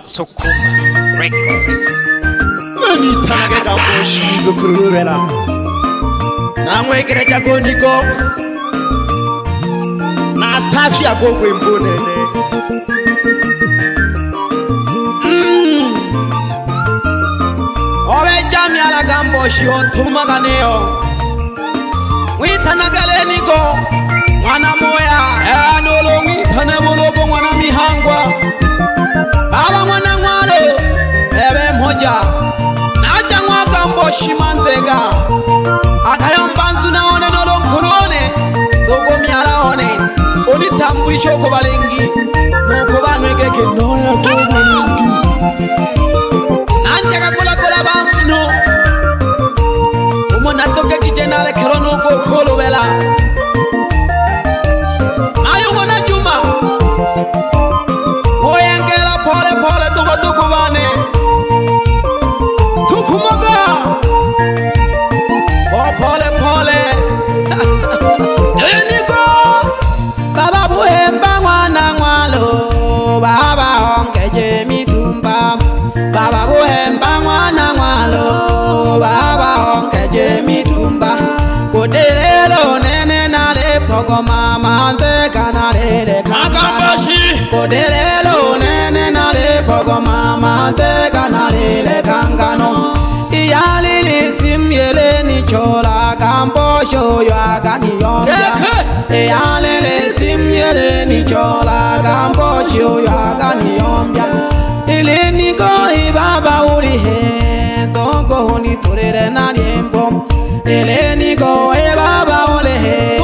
Sukuma Records. Mani target of Bushizo Kuruvera. Now we get a Gondigo. Nastafia go with Bune. Ove Jamiala Gamboshi on Tumaganeo. We Tanagaleni go. Wanamoya, Anolo, Tanamologo, Wanami Hangwa. Baba mwana mwalo, ebe moja. Naja mwaka mboshi manzega. Akayombanzu na one nolom kurone. Zogo miala one. Oni tambulisho kubalengi. Nuko banwegeke noya kubalengi. Nanja kakola kola bamno. Umo natoke kijenale kirono kukolo vela. Ayo mwana juma. Oyengela pole pole tuko tukubane. Tukumoga. Oh pole pole. Eniko. Baba buhemba mwana mwalo. Baba ongeje mitumba. Baba buhemba mwana mwalo. Baba ongeje mitumba. Kodelelo nene nale pogo mama nzeka nale Magambashi. Kodelelo nene nale pogo mama nzeka nale kangano. Iyalili simyele ni chola kambosho yagani yombya. Iyalili simyele ni chola kambosho yagani yombya. Ilini go ibaba urihe zongo huni turere naliembo. Ilini go ibaba urihe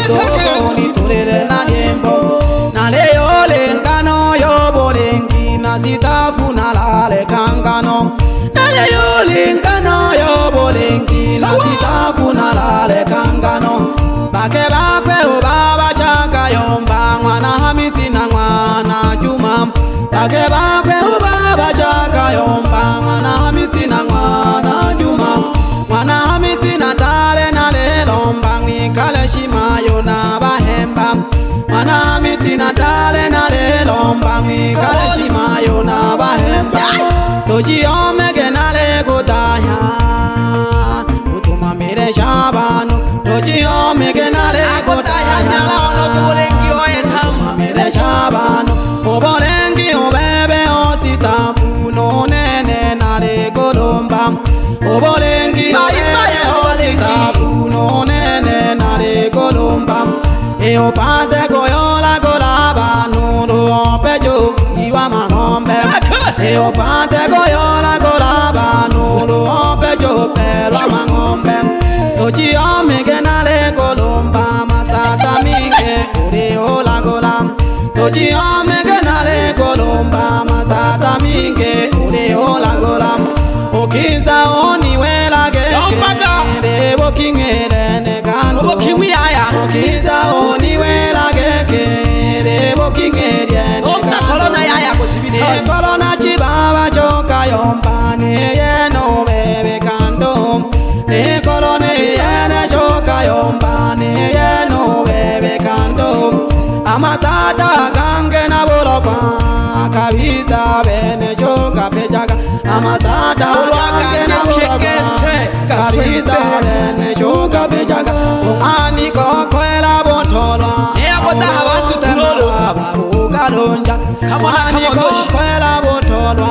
zongo huni turere naliembo. Naleyo lengano yo bolengi nasitafu nalale kangano. Naleyo lengano yo bolengi nasitafu nalale kangano. Bake bakwe ubaba chaka yomba mwana Hamisi na mwana Juma. Bake bakwe ubaba chaka yomba mwana Hamisi na mwana Juma. Mwana Hamisi na tale na lelomba mwikale shimayo na bahemba. Mwana Hamisi na tale na lelomba mwikale shimayo na bahemba. Toji omege na legotaya utuma mire shabano. Toji omege na legotaya nalaono kubolengi oetama mire shabano. Kubolengi ubebe ositafu no nene na legolomba. Kubolengi ubebe ositafu no nene na legolomba. Eo pate goyola golaba nuru pejo iwa mangombe. Eo pate goyola golaba nuru pejo perwa mangombe. Toji omege nale golomba masata minge uri ola golam. Toji omege nale golomba masata minge uri ola golam. Okiza oni wela ge de bokingere ne kanu bokiwiaya. Okiza oni wela ge de bokingere ne kanu corona yaya kosibine corona chibaba choka yomba ne yeno bebe kando. Ne corona yene choka yomba ne yeno bebe kando. Amasata gange na bolokwa kabiza bene choka pejaga. Amasata gange na bolokwa kabiza bene choka pejaga. Ani kokwela botola Eagota abantu turolo. Ugalonja Kamona kokwela botola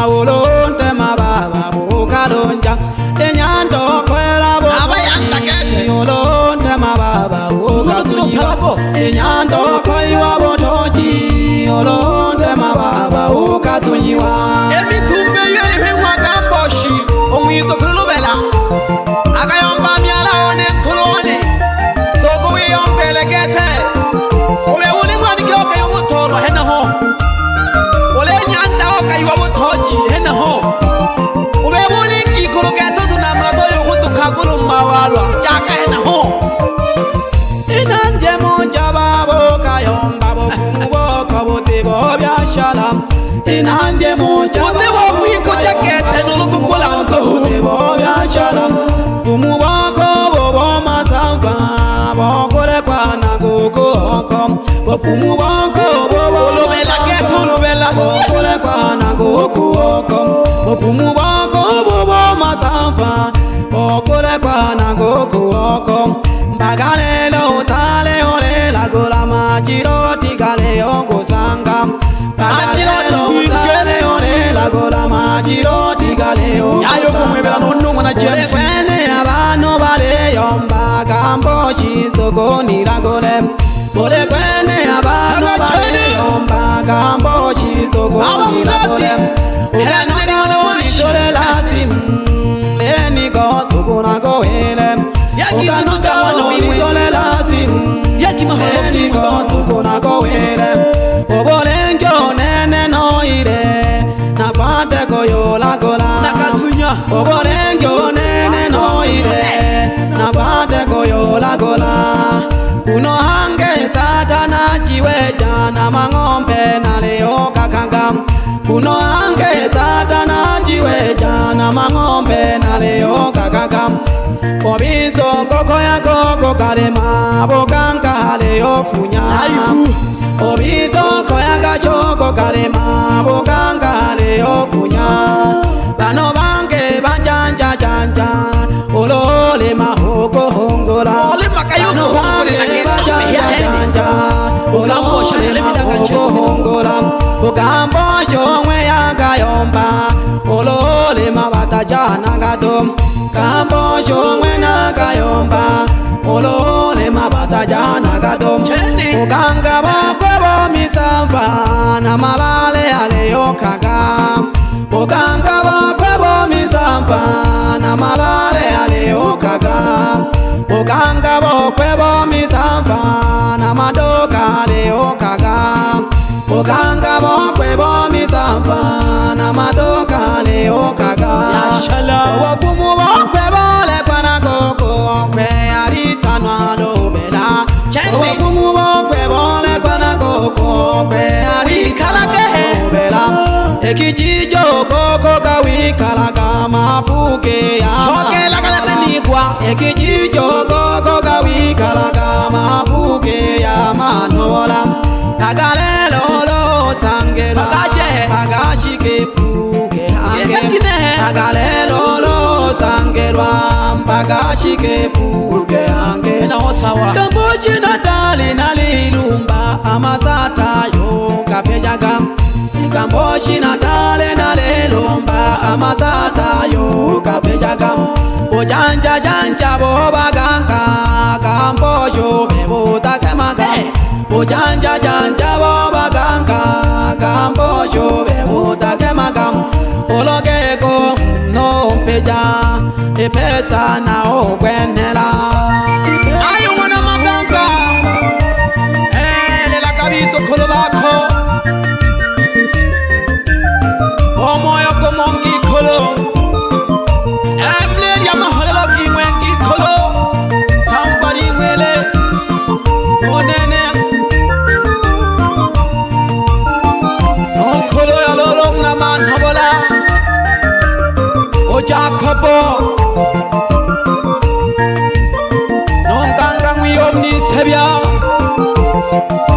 ulonte mababa ugalonja. Enyando kwela botola Abayanda kete. ulonte mababa ugalonja. Salago. Enyando koiwa botoji ulonte mababa ugatunyiwa. Emitumbe yeli mwagamboshi. Omwizo kulubela. Akayomba miala one kulone. Zogo wiyombele gete. Ule uli mwani kioka yomutoro hena ho. Ule nyanda oka yuwamutoji hena ho. Ule uli kikuru geto tunamrato yuhutu kaguru mawalwa. Chaka hena ho. Inanje moja babo kayomba boko botebo byashala. Inanje moja Botebo wiko jakete nulugu kula mkohu. botebo byashala. Umuboko bobo masamba bokole kwa naguko. Umuboko bobo Olubela geto olubela. bokole kwa naguko. misamba okule kwana gokuoko mbagalelo tale ole lagola majiro tigale ogosanga mbagalelo tale ole lagola majiro tigale yayo kumwebela nonungu na James kwene abano bale yomba gambo chizogoni lagole Bole kwene abano bale yomba gambo chizogoni lagole Uganone lazim Leni go tuguna go hele Uganone lazim Leni go tuguna go hele Obolengyo nene no ire Na pate koyo lagola Nakazunya Obolengyo nene no ire Na pate koyo lagola Uno hange satana jiweja na mangombe na leo kakanga Uno hange satana jiweja na mangombe na leo kakanga Obizo koko ya koko karema bokanga leo funya Obizo koya gachoko karema bokanga leo funya Bano bange banjanja janja Olole mahoko hongola Ole makayuko hongola Ugambo shale midaka hongola Ugambo jongwe ya gayomba Olole mabata jana gato Gambo jongwe na gayomba Olole mabata jana gato Uganga bokwebo misamba Na malale aleyo kaga Uganga bokwebo misamba Na malale aleyo kaga Uganga bokwebo misamba Na madoka aleyo kaga Uganga bokwebo misamba Na madoka aleyo kaga Yashala Wapumu bokwebo lekwana koko Kwe aritanwa lobela Wapumu bokwebo lekwana koko Kwe aritanwa lobela Ekijijo koko kawikalaga mapuke ya Chokela kalatenigwa Ekijijo koko kawikalaga mapuke ya manola Agalelo lo sangero Agashike puke hange Agalelo lo sangero Agashike puke hange Kamboji natali nalilumba Amasata yo kapejaga Kamboji natale nalilumba Amasata yo kapejaga Ojanja janja boba ganka Kambojo bebuta kemaga Ojanja janja boba ganka Kambojo bebuta kemaga Ologeko no peja Epesa na ogwenela Ayo mwana maganga Lela kabito kolobako Omoyo komongi kolo Emle ya mahalala ki mwengi kolo Sampari mwele Onene Non kolo ya lolong naman habola O Jacobo Non gangang wiyom ni sebya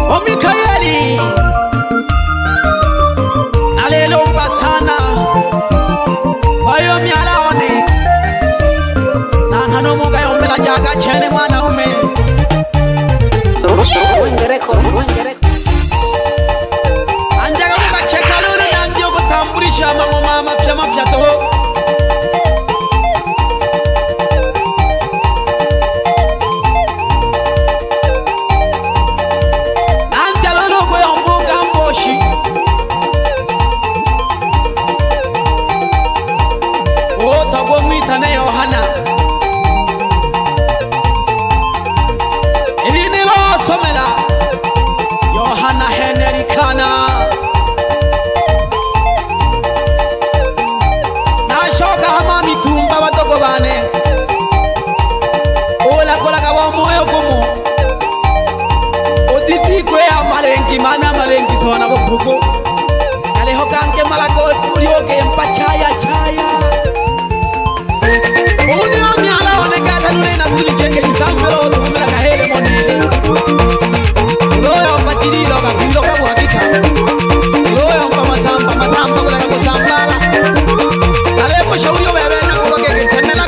O Mikaeli Nalelong basana Wayo miala one Nangano mo kayo mbela jaga chene mwana ume Anjaga muka cheka lulu nandio kutambulisha mama mapya mapya toho Nandia lulu kwe ombuga mboshi Otagwa mwita na Yohana Ilinilo somela Yohana Henrikana Nashoka hama mitumba wadogo bane Ola kola kawa moyo kumu Otiti kwe ya malengi mana malengi sona bokuko Kaleho kanke malako tulioke mpachaya chaya Uni wa miala wanegata nune na tuli cheke nisambelo Tumila kahele monile Loyo mpatirilo kapilo kabu hakika Loyo mpa masamba Masamba kula kabu sambala Kaleko shauri yo bebe na kuloke kentemela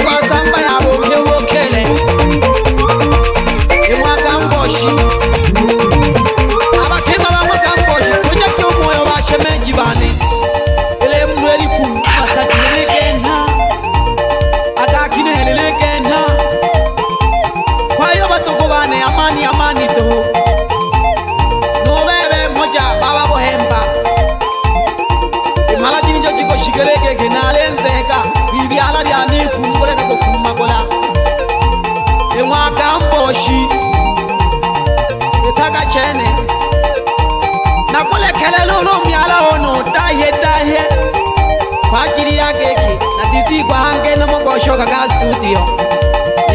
shoka ga studio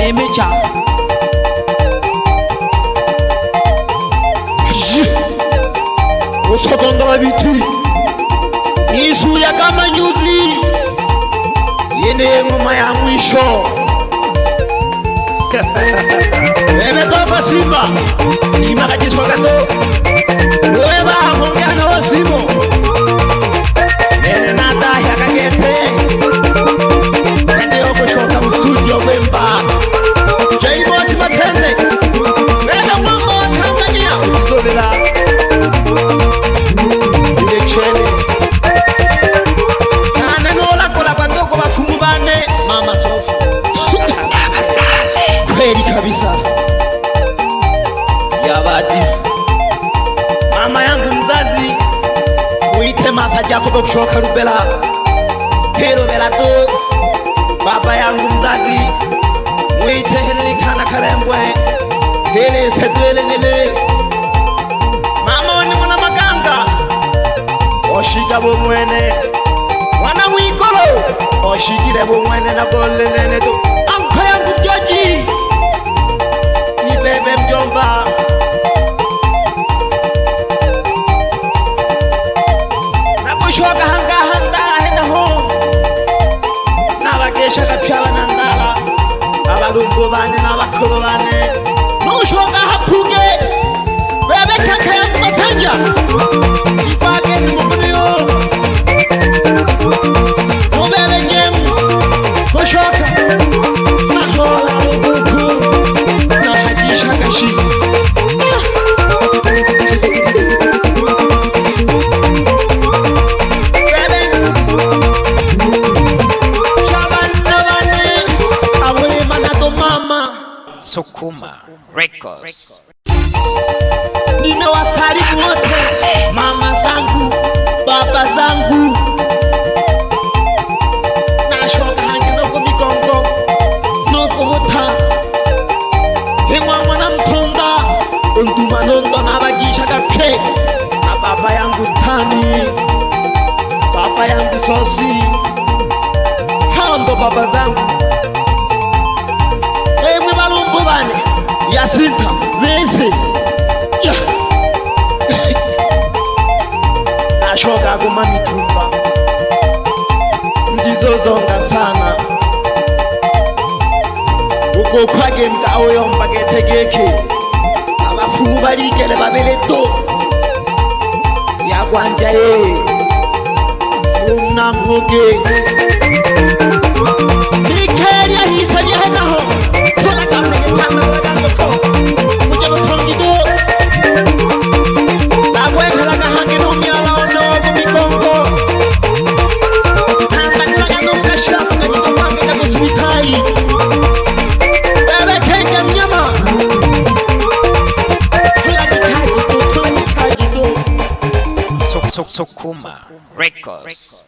emecha usokondola biti isuya kama nyuzi yene ngoma ya mwisho emetoka Simba imakajiswa kato weba hongeana wa Simo nene nata ya kakete nende oko shoka mstudio wemba jaibo simatende weba mambo wa Tanzania uzolila ilechene nane nola kola kwa toko bafumu bane mama sofu kweli kabisa yabadi mama yangu mzazi muite Masa Jacob kushoka Rubela Hero Bela tu baba yangu mzazi muite Henry Kana Karembwe Hele Sedwele Nele mama wani mwana maganga oshiga bomwene mwana mwikolo oshigire bomwene na gole nene tu anko yangu Joji ni bebe mjomba na kushoka hanga handala hena ho na bagesha kapyala na ndala abalungu bane na bakuru bane nushoka hapuge bebe kaka yangu Masanja ipake ni mumuniyo mubebe jemu kushoka na hola lukuku na hajisha kashi bebe shabana bane awele manato mama Sukuma Records. Ninawasalimu wote mama zangu, baba zangu, nashoka hangi noko mikongo noko huta hemwa mwana mtonga untuma nondo nabagisha gake na baba yangu Tani, baba yangu Sosi, hao ndo baba zangu emwe balumbu bane Yasinta Mese nashoka guma mitumba ndizozonga sana uko kwage mkawo yomba getegeke abafumu barigele babeleto yagwanja ye umnamuge nikeria hisa byahenaho tola kamne getanda bagandoko kuje gutongido bagwekala gahange no myala ono kumikongo nanda kagano kashapa kajito kange kagusubitayi bebe kenge mnyama Sukuma Records.